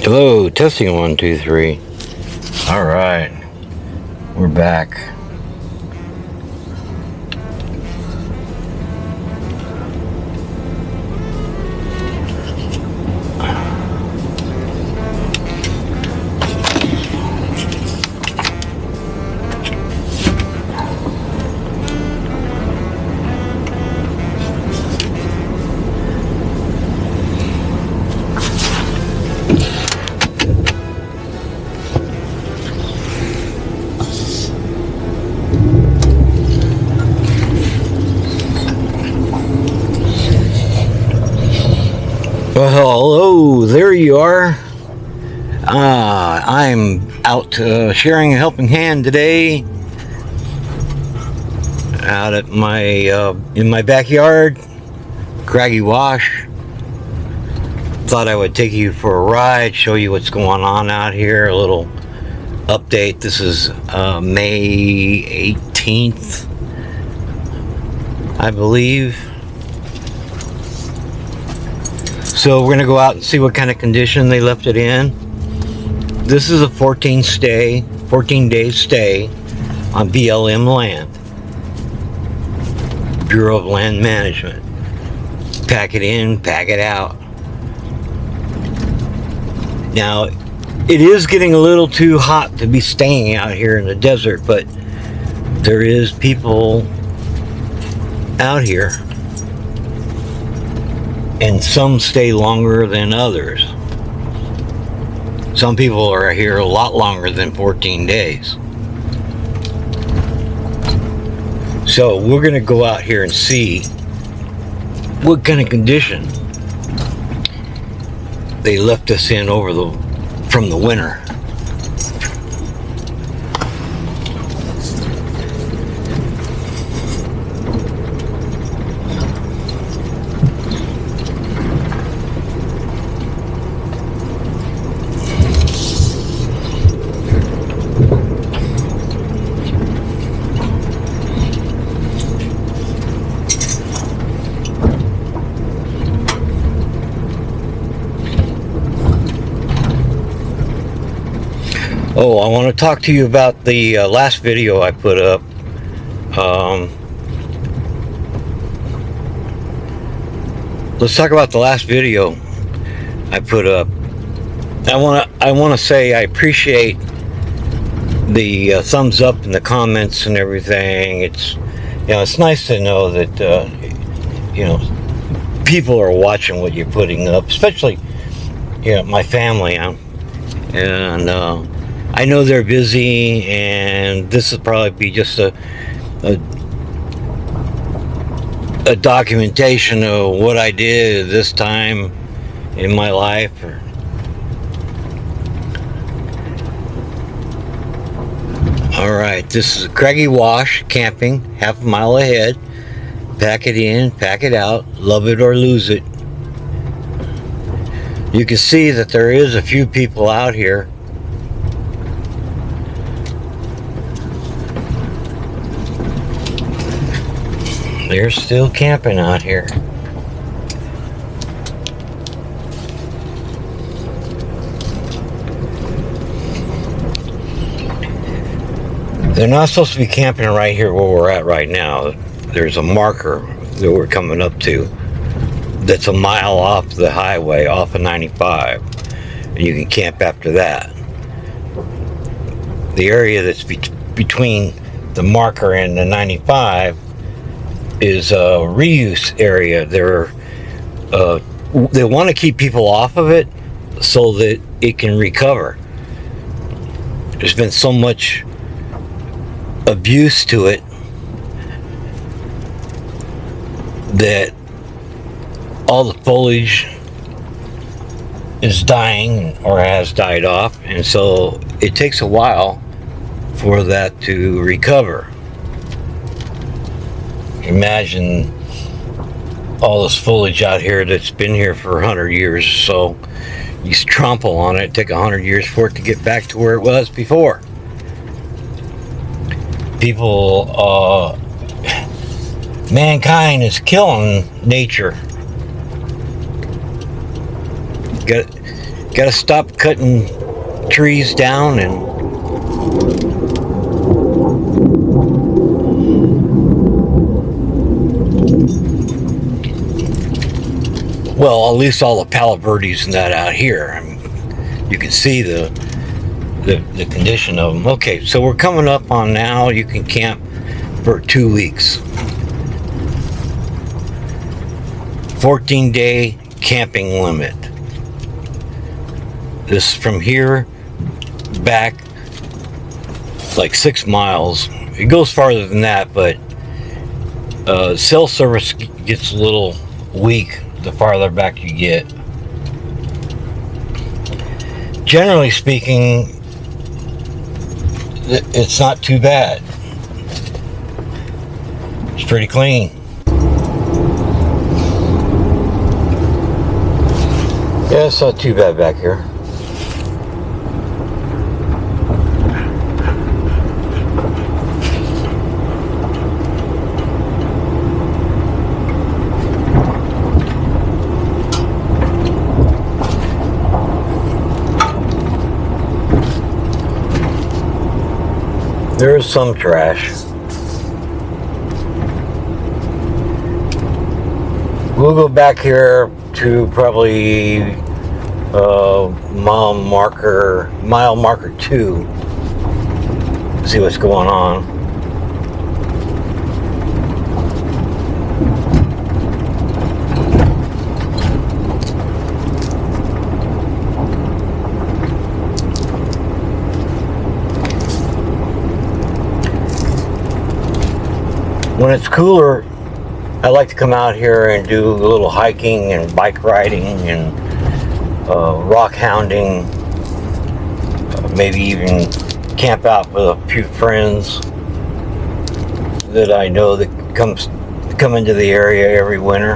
Hello, testing 1, 2, 3. All right, we're back. Well, hello, there you are. I'm out sharing a helping hand today out at my in my backyard, Craggy Wash. Thought I would take you for a ride, show you what's going on out here, a little update. This is May 18th, I believe. So we're going to go out and see what kind of condition they left it in. This is a 14-day stay on BLM land. Bureau of Land Management. Pack it in, pack it out. Now, it is getting a little too hot to be staying out here in the desert, but there is people out here. And some stay longer than others. Some people are here a lot longer than 14 days. So we're going to go out here and see what kind of condition they left us in from the winter. Oh, I want to talk to you about the last video I put up. Let's talk about the last video I put up. I want to say I appreciate the thumbs up and the comments and everything. It's it's nice to know that people are watching what you're putting up, especially my family. I know they're busy, and this will probably be just a documentation of what I did this time in my life. All right, this is Craggy Wash camping, half a mile ahead. Pack it in, pack it out, love it or lose it. You can see that there is a few people out here. They're still camping out here. They're not supposed to be camping right here where we're at right now. There's a marker that we're coming up to that's a mile off the highway, off of 95. And you can camp after that. The area that's between the marker and the 95 is a reuse area. They want to keep people off of it so that it can recover. There's been so much abuse to it that all the foliage is dying or has died off, and so it takes a while for that to recover. Imagine all this foliage out here that's been here for 100 years or so. You trample on it, take 100 years for it to get back to where it was before. People, mankind is killing nature. Gotta stop cutting trees down and well, at least all the palo verdes and that out here. I mean, you can see the condition of them. Okay, so we're coming up on now. You can camp for 2 weeks. 14-day camping limit. This from here back like 6 miles. It goes farther than that, but cell service gets a little weak the farther back you get. Generally speaking, it's not too bad. It's pretty clean. Yeah, it's not too bad back here. There's some trash. We'll go back here to probably mile marker 2. See what's going on. When it's cooler, I like to come out here and do a little hiking and bike riding and rock hounding, maybe even camp out with a few friends that I know that come into the area every winter.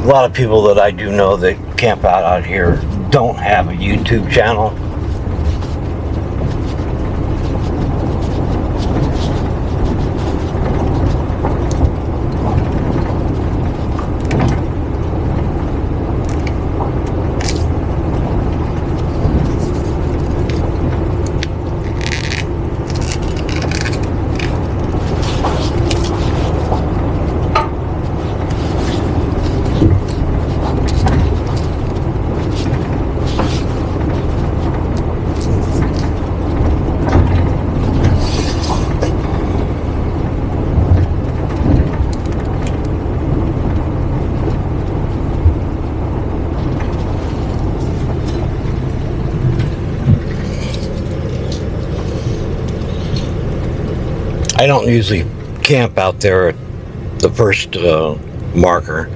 A lot of people that I do know that camp out here don't have a YouTube channel. I don't usually camp out there at the first marker.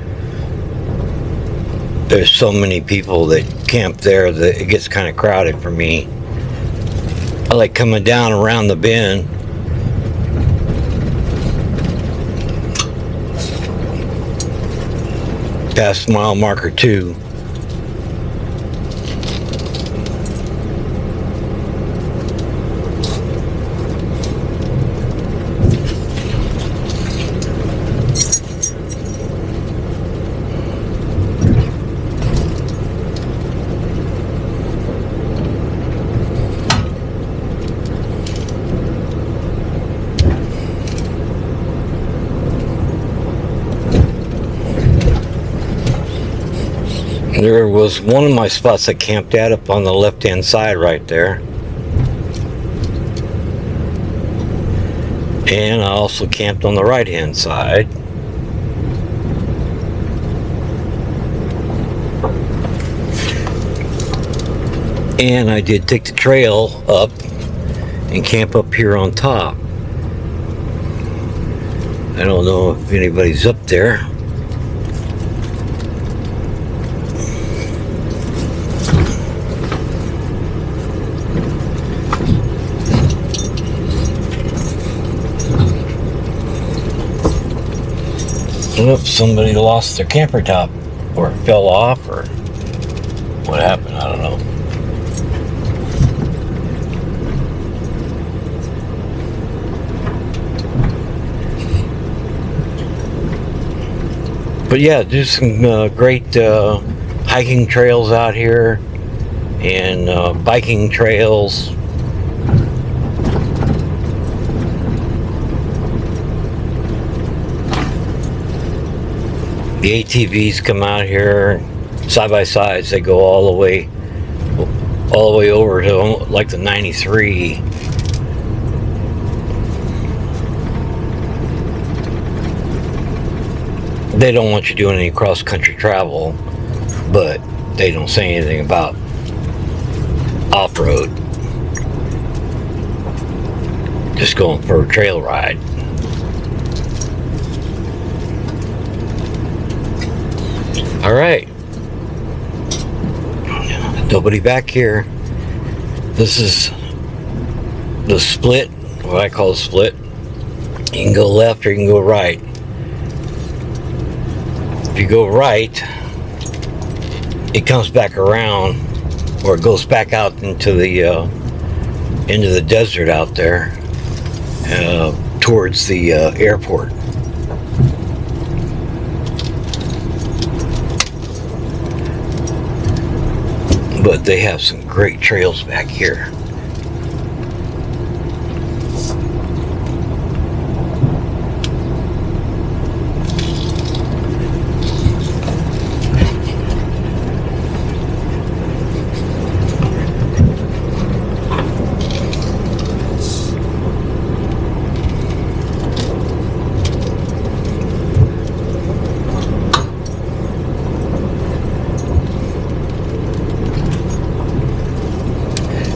There's so many people that camp there that it gets kind of crowded for me. I like coming down around the bend. Past mile marker 2. There was one of my spots I camped at up on the left-hand side right there. And I also camped on the right-hand side. And I did take the trail up and camp up here on top. I don't know if anybody's up there. If somebody lost their camper top or fell off or what happened, I don't know. But yeah, there's some great hiking trails out here and biking trails. The ATVs come out here side by sides. They go all the way over to like the 93. They don't want you doing any cross-country travel, but they don't say anything about off-road. Just going for a trail ride. All right. Nobody back here. This is the split, what I call a split. You can go left or you can go right. If you go right, it comes back around, or it goes back out into the desert out there, towards the airport. But they have some great trails back here.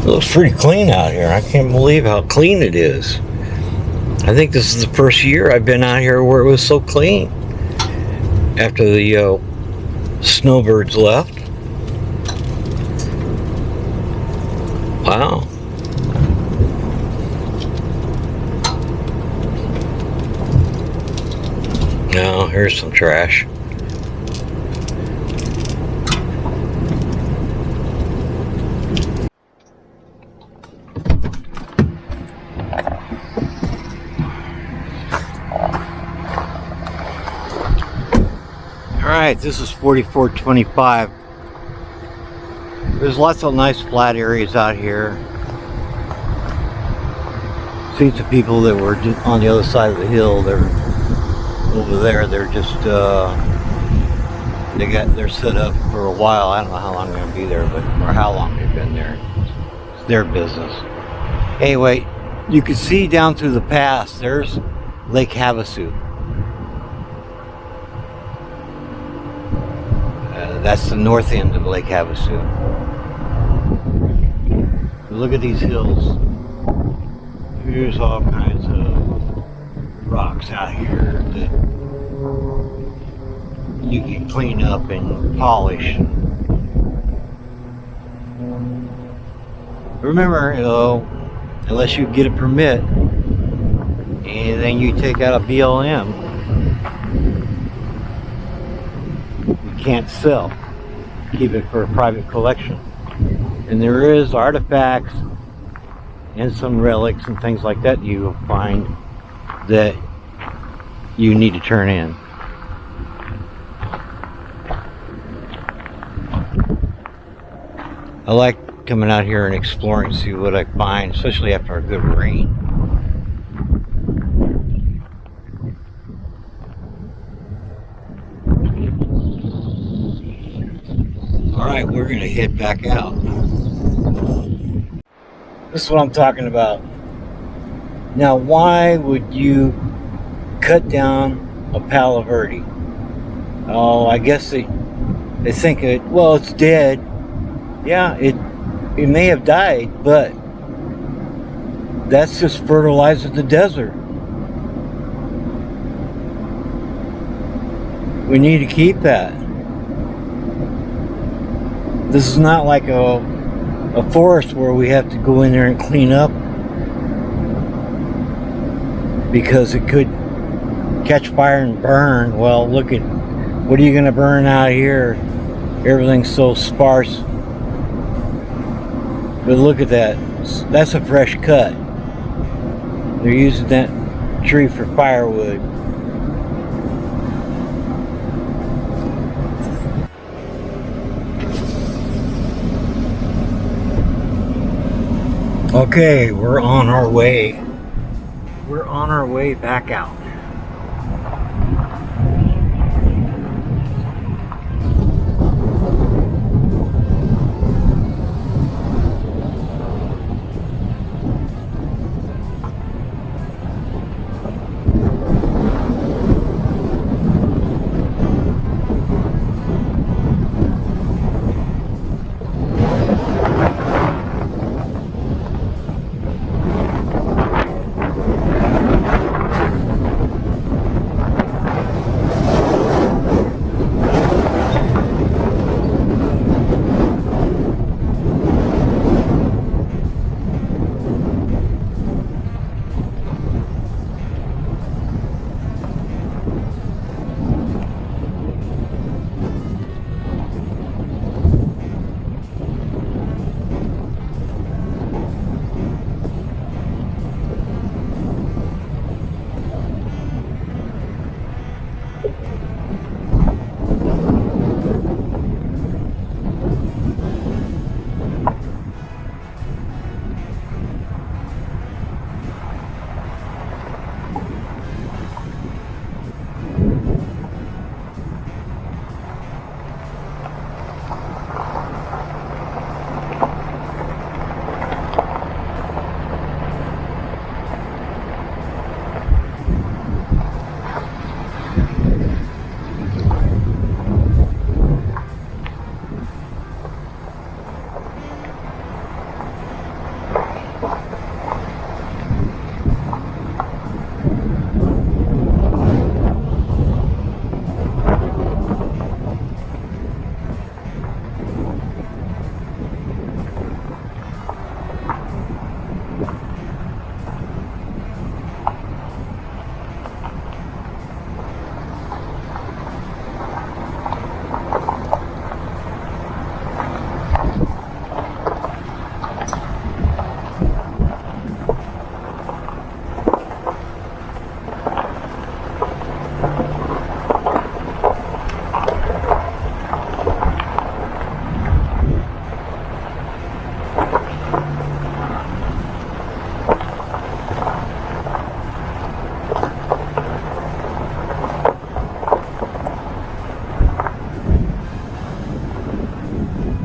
It looks pretty clean out here. I can't believe how clean it is. I think this is the first year I've been out here where it was so clean. After the snowbirds left. Wow. Now, here's some trash. Alright, this is 4425. There's lots of nice flat areas out here. See the people that were just on the other side of the hill, they're over there, they're just they're set up for a while. I don't know how long they're gonna be there, but or how long they've been there. It's their business. Anyway, you can see down through the pass, there's Lake Havasu. That's the north end of Lake Havasu. Look at these hills. Here's all kinds of rocks out here that you can clean up and polish. Remember, unless you get a permit and then you take out a BLM, can't sell. Keep it for a private collection. And there is artifacts and some relics and things like that you will find that you need to turn in. I like coming out here and exploring, see what I find, especially after a good rain. Alright, we're going to head back out. This is what I'm talking about. Now, why would you cut down a Palo Verde? Oh, I guess they think well, it's dead. Yeah, it may have died, but that's just fertilizing the desert. We need to keep that. This is not like a forest where we have to go in there and clean up because it could catch fire and burn. Well, look at, what are you going to burn out here? Everything's so sparse. But look at that. That's a fresh cut. They're using that tree for firewood. Okay, we're on our way. We're on our way back out.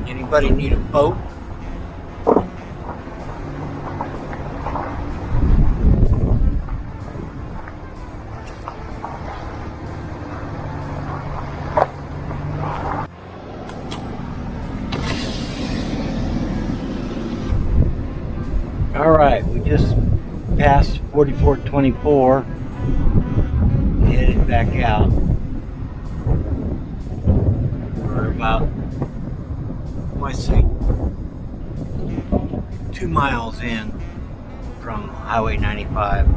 Anybody need a boat? All right, we just passed 4424, headed back out. We're about, I say, 2 miles in from Highway 95.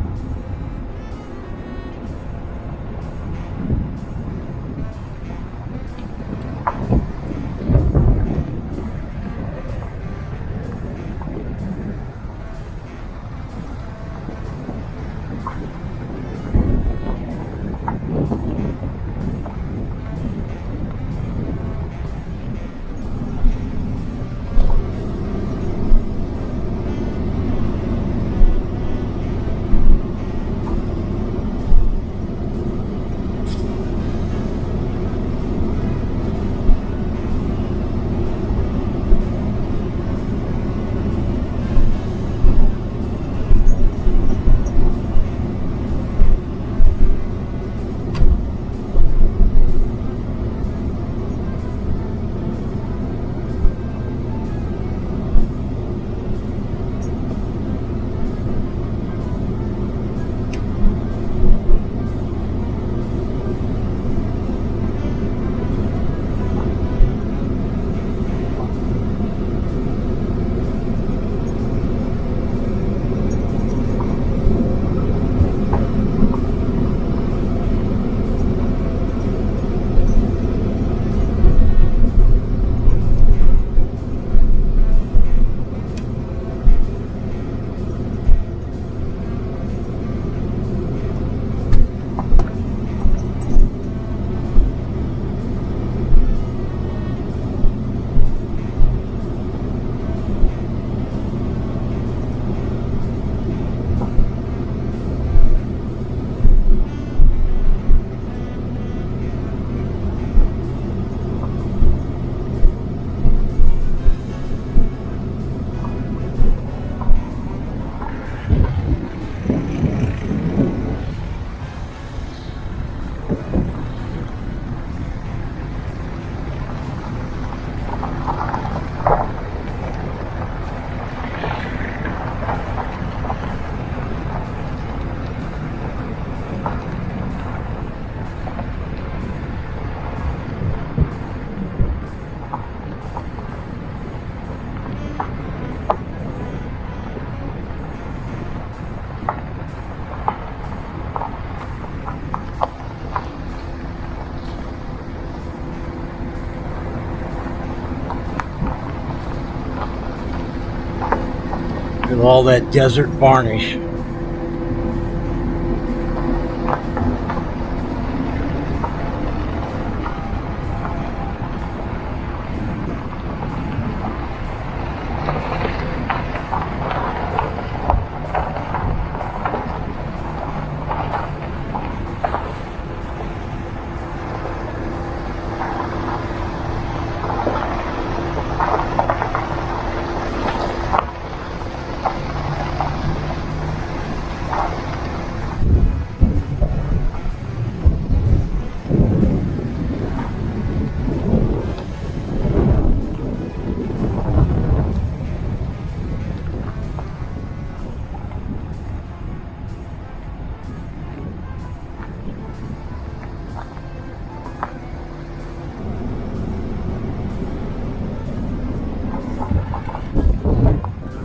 all that desert varnish.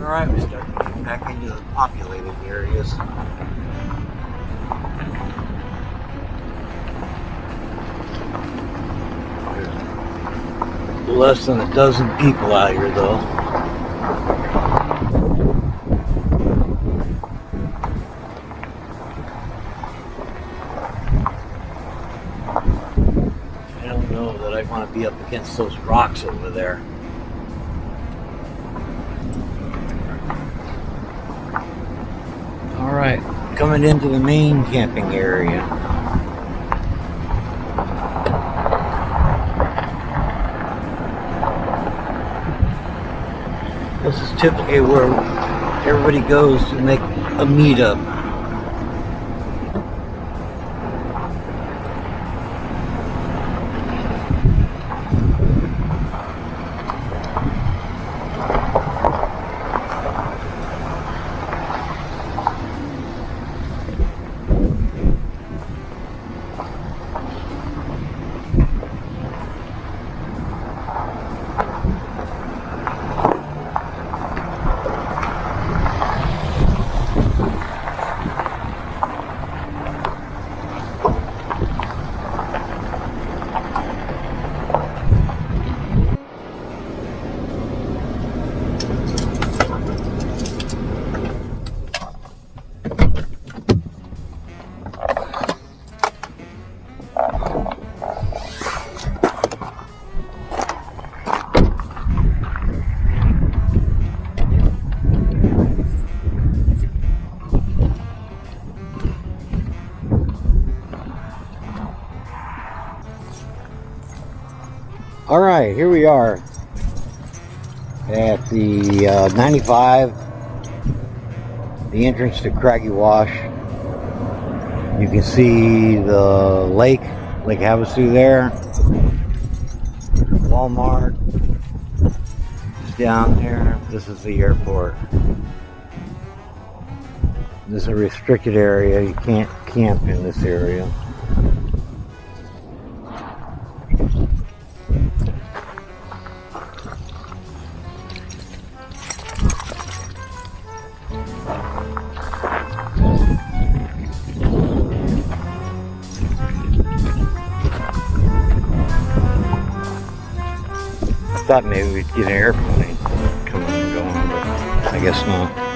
Alright, we start getting back into the populated areas. There's less than a dozen people out here though. I don't know that I want to be up against those rocks over there. Alright, coming into the main camping area. This is typically where everybody goes to make a meetup. Alright, here we are at the 95, the entrance to Craggy Wash. You can see the Lake Havasu there. Walmart is down there. This is the airport. This is a restricted area. You can't camp in this area. I thought maybe we'd get an airplane coming and going, but I guess not.